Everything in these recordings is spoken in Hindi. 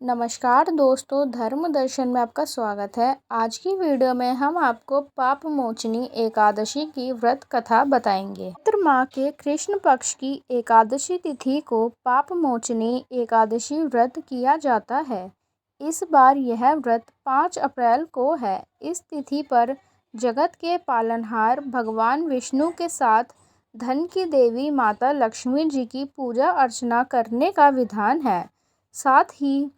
नमस्कार दोस्तों, धर्म दर्शन में आपका स्वागत है। आज की वीडियो में हम आपको पाप मोचनी एकादशी की व्रत कथा बताएंगे। चैत्र माह के कृष्ण पक्ष की एकादशी तिथि को पाप मोचनी एकादशी व्रत किया जाता है। इस बार यह व्रत 5 अप्रैल को है। इस तिथि पर जगत के पालनहार भगवान विष्णु के साथ धन की देवी माता लक्ष्मी जी की पूजा अर्चना करने का विधान है। साथ ही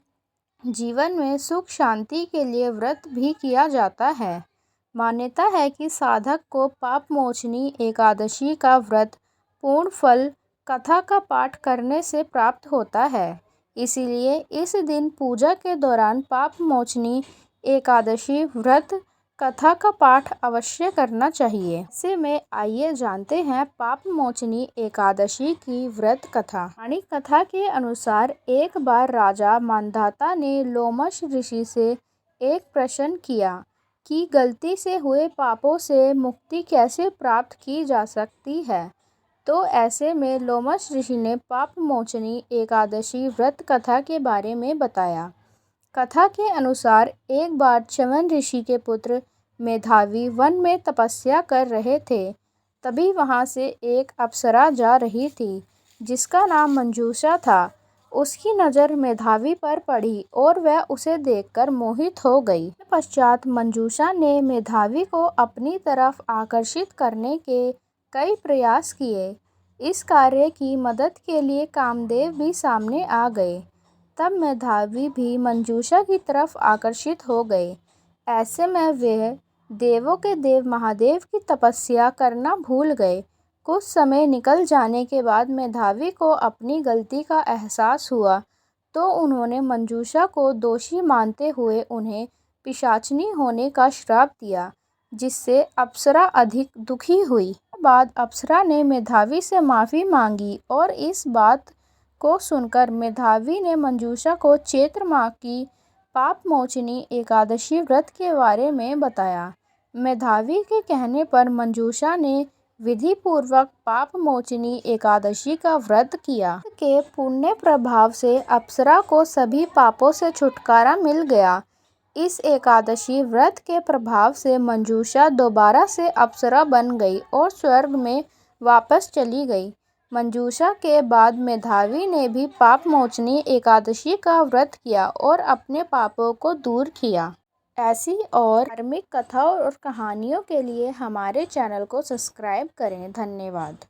जीवन में सुख शांति के लिए व्रत भी किया जाता है। मान्यता है कि साधक को पाप मोचनी एकादशी का व्रत पूर्ण फल कथा का पाठ करने से प्राप्त होता है। इसीलिए इस दिन पूजा के दौरान पाप मोचनी एकादशी व्रत कथा का पाठ अवश्य करना चाहिए। ऐसे में आइए जानते हैं पाप मोचनी एकादशी की व्रत कथा। पुरानी कथा के अनुसार एक बार राजा मांधाता ने लोमश ऋषि से एक प्रश्न किया कि गलती से हुए पापों से मुक्ति कैसे प्राप्त की जा सकती है। तो ऐसे में लोमश ऋषि ने पाप मोचनी एकादशी व्रत कथा के बारे में बताया। कथा के अनुसार एक बार च्यवन ऋषि के पुत्र मेधावी वन में तपस्या कर रहे थे। तभी वहां से एक अप्सरा जा रही थी जिसका नाम मंजूषा था। उसकी नज़र मेधावी पर पड़ी और वह उसे देखकर मोहित हो गई। पश्चात मंजूषा ने मेधावी को अपनी तरफ आकर्षित करने के कई प्रयास किए। इस कार्य की मदद के लिए कामदेव भी सामने आ गए। तब मेधावी भी मंजूषा की तरफ आकर्षित हो गए। ऐसे में वे देवों के देव महादेव की तपस्या करना भूल गए। कुछ समय निकल जाने के बाद मेधावी को अपनी गलती का एहसास हुआ तो उन्होंने मंजूषा को दोषी मानते हुए उन्हें पिशाचनी होने का श्राप दिया, जिससे अप्सरा अधिक दुखी हुई। बाद अप्सरा ने मेधावी से माफ़ी मांगी और इस बात को सुनकर मेधावी ने मंजूषा को चैत्र माह की पाप मोचनी एकादशी व्रत के बारे में बताया। मेधावी के कहने पर मंजूषा ने विधि पूर्वक पाप मोचनी एकादशी का व्रत किया। के पुण्य प्रभाव से अप्सरा को सभी पापों से छुटकारा मिल गया। इस एकादशी व्रत के प्रभाव से मंजूषा दोबारा से अप्सरा बन गई और स्वर्ग में वापस चली गई। मंजूषा के बाद मेधावी ने भी पाप मोचनी एकादशी का व्रत किया और अपने पापों को दूर किया। ऐसी और धार्मिक कथाओं और कहानियों के लिए हमारे चैनल को सब्सक्राइब करें। धन्यवाद।